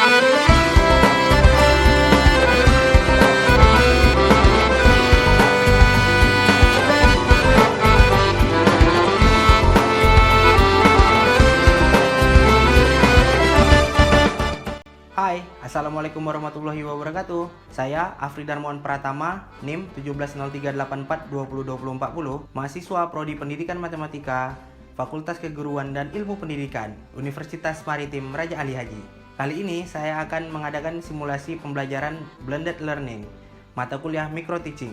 Hai, Assalamualaikum warahmatullahi wabarakatuh. Saya Afri Darmawan Pratama, NIM 170384202040, mahasiswa Prodi Pendidikan Matematika, Fakultas Keguruan dan Ilmu Pendidikan, Universitas Maritim Raja Ali Haji. Kali ini saya akan mengadakan simulasi pembelajaran Blended Learning, mata kuliah Micro Teaching.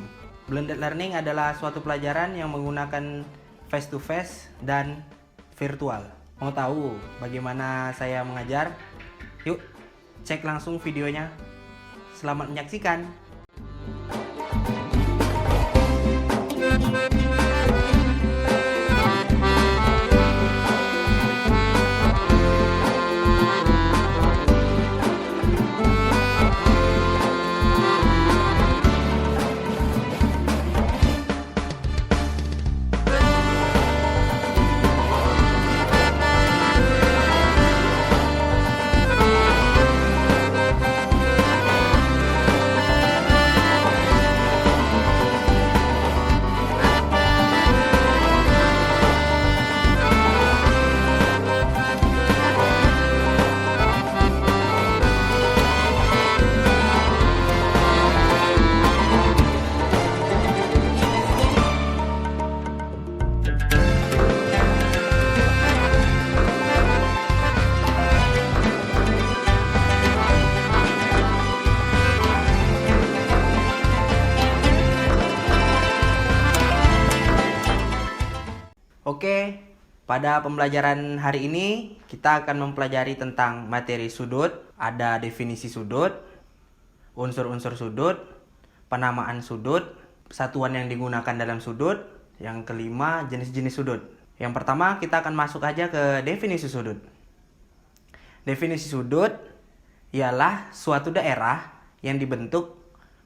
Blended Learning adalah suatu pelajaran yang menggunakan face-to-face dan virtual. Mau tahu bagaimana saya mengajar? Yuk, cek langsung videonya. Selamat menyaksikan. Oke, pada pembelajaran hari ini kita akan mempelajari tentang materi sudut, ada definisi sudut, unsur-unsur sudut, penamaan sudut, satuan yang digunakan dalam sudut, yang kelima jenis-jenis sudut. Yang pertama kita akan masuk aja ke definisi sudut. Definisi sudut ialah suatu daerah yang dibentuk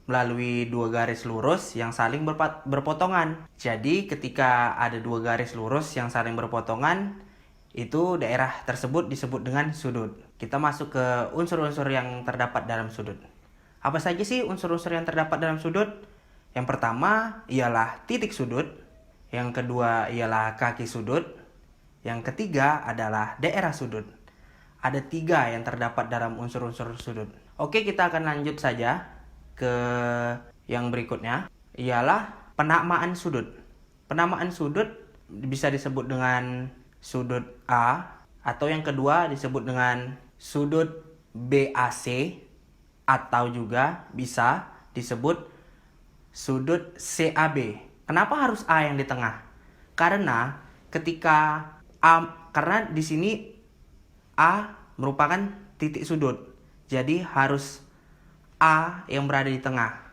melalui dua garis lurus yang saling berpotongan. Jadi ketika ada dua garis lurus yang saling berpotongan, itu daerah tersebut disebut dengan sudut. Kita masuk ke unsur-unsur yang terdapat dalam sudut. Apa saja sih unsur-unsur yang terdapat dalam sudut? Yang pertama ialah titik sudut, yang kedua ialah kaki sudut, yang ketiga adalah daerah sudut. Ada 3 yang terdapat dalam unsur-unsur sudut. Oke, kita akan lanjut saja ke yang berikutnya, ialah penamaan sudut. Penamaan sudut bisa disebut dengan sudut A, atau yang kedua disebut dengan sudut BAC, atau juga bisa disebut sudut CAB. Kenapa harus A yang di tengah? Karena karena di sini A merupakan titik sudut. Jadi harus A yang berada di tengah.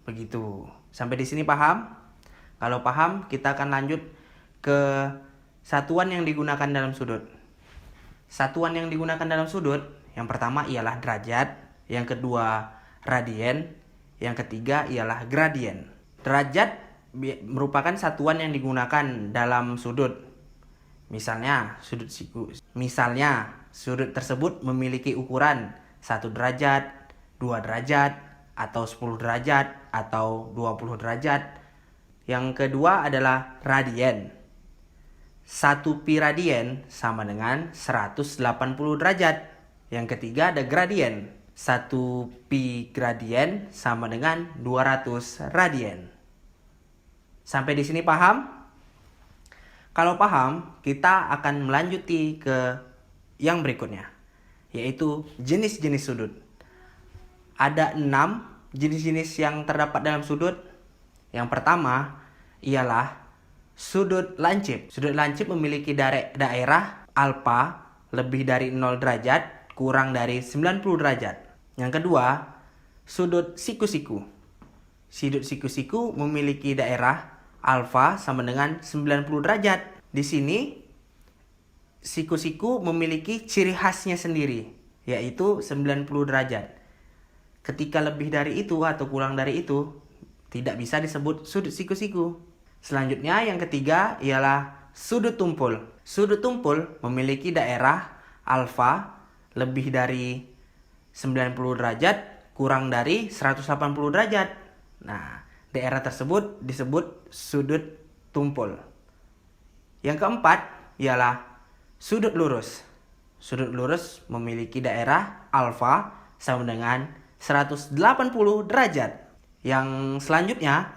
Begitu. Sampai di sini paham? Kalau paham, kita akan lanjut ke satuan yang digunakan dalam sudut. Satuan yang digunakan dalam sudut, yang pertama ialah derajat, yang kedua radien, yang ketiga ialah gradien. Derajat merupakan satuan yang digunakan dalam sudut. Misalnya, sudut tersebut memiliki ukuran 1 derajat, 2 derajat, atau 10 derajat, atau 20 derajat. Yang kedua adalah radien. 1 pi radien sama dengan 180 derajat. Yang ketiga ada gradien. 1 pi gradien sama dengan 200 radien. Sampai di sini paham? Kalau paham, kita akan melanjuti ke yang berikutnya, yaitu jenis-jenis sudut. Ada 6 jenis-jenis yang terdapat dalam sudut. Yang pertama ialah sudut lancip. Sudut lancip memiliki daerah alfa lebih dari 0 derajat kurang dari 90 derajat. Yang kedua, sudut siku-siku. Sudut siku-siku memiliki daerah alfa sama dengan 90 derajat. Di sini siku-siku memiliki ciri khasnya sendiri, yaitu 90 derajat. Ketika lebih dari itu atau kurang dari itu, tidak bisa disebut sudut siku-siku. Selanjutnya yang ketiga ialah sudut tumpul. Sudut tumpul memiliki daerah alfa lebih dari 90 derajat kurang dari 180 derajat. Nah, daerah tersebut disebut sudut tumpul. Yang keempat ialah sudut lurus. Sudut lurus memiliki daerah alfa sama dengan 180 derajat. Yang selanjutnya,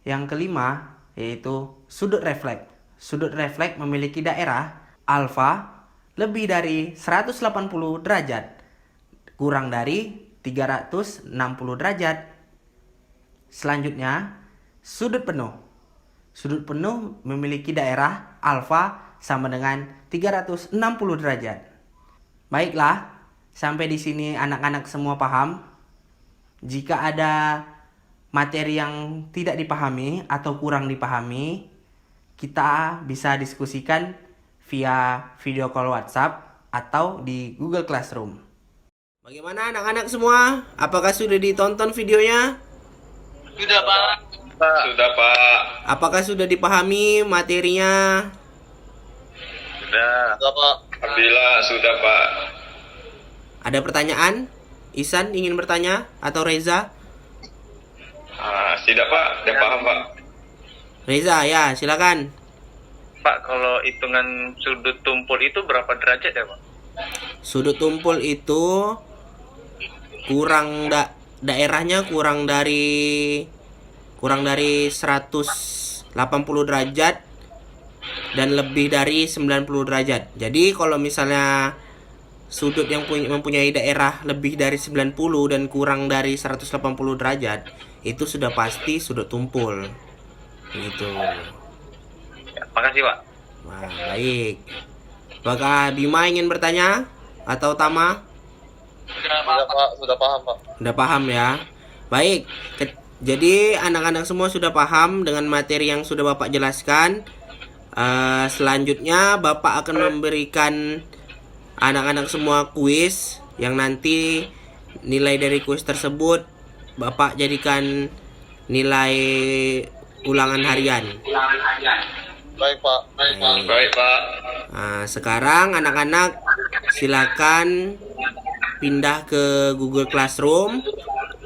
yang kelima, yaitu sudut refleks. Sudut refleks memiliki daerah alfa lebih dari 180 derajat, kurang dari 360 derajat. Selanjutnya, sudut penuh. Sudut penuh memiliki daerah alfa sama dengan 360 derajat. Baiklah, sampai di sini anak-anak semua paham? Jika ada materi yang tidak dipahami atau kurang dipahami, kita bisa diskusikan via video call WhatsApp atau di Google Classroom. Bagaimana anak-anak semua? Apakah sudah ditonton videonya? Sudah, Pak. Sudah, Pak. Apakah sudah dipahami materinya? Sudah. Sudah, Pak. Alhamdulillah, sudah, Pak. Ada pertanyaan? Isan ingin bertanya? Atau Reza? Tidak, Pak. Udah paham, Pak. Reza, ya silakan. Pak, kalau hitungan sudut tumpul itu berapa derajat ya, Pak? Sudut tumpul itu kurang daerahnya kurang dari 180 derajat dan lebih dari 90 derajat. Jadi kalau misalnya sudut yang mempunyai daerah lebih dari 90 dan kurang dari 180 derajat, itu sudah pasti sudut tumpul. Gitu. Ya, makasih, Pak. Wah, baik. Apakah Bima ingin bertanya atau Tama? Sudah, Pak. Sudah paham, Pak. Udah paham ya. Baik. Jadi anak-anak semua sudah paham dengan materi yang sudah Bapak jelaskan. Selanjutnya Bapak akan memberikan anak-anak semua kuis yang nanti nilai dari kuis tersebut Bapak jadikan nilai ulangan harian. Baik, Pak. Baik, Pak. Nah, sekarang anak-anak silakan pindah ke Google Classroom.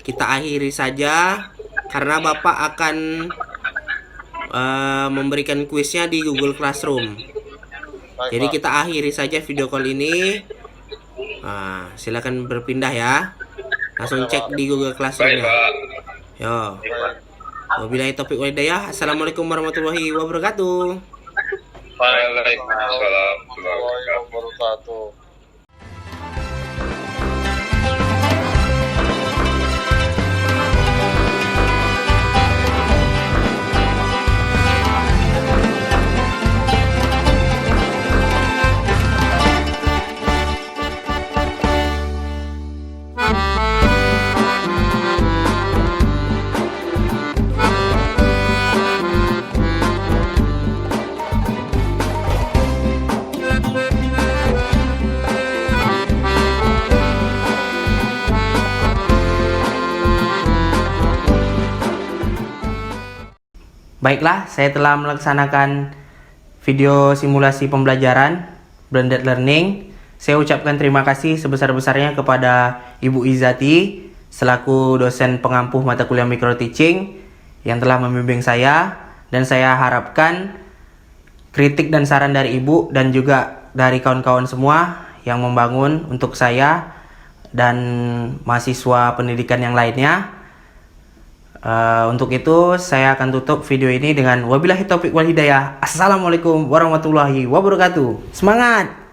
Kita akhiri saja karena Bapak akan memberikan kuisnya di Google Classroom. Baik, Jadi Pak. kita akhiri saja video call ini. Nah, silakan berpindah ya. Langsung cek di Google Baik, Classroom-nya. Pak. Yo. Baik. Wabillahi taufiq wal hidayah. Assalamualaikum warahmatullahi wabarakatuh. Waalaikumsalam warahmatullahi Warahmatullahi wabarakatuh. wabarakatuh. Baiklah, saya telah melaksanakan video simulasi pembelajaran blended learning. Saya ucapkan terima kasih sebesar-besarnya kepada Ibu Izati selaku dosen pengampuh mata kuliah micro teaching yang telah membimbing saya, dan saya harapkan kritik dan saran dari Ibu dan juga dari kawan-kawan semua yang membangun untuk saya dan mahasiswa pendidikan yang lainnya. Untuk itu saya akan tutup video ini dengan wabillahi taufiq wal hidayah. Assalamualaikum warahmatullahi wabarakatuh. Semangat!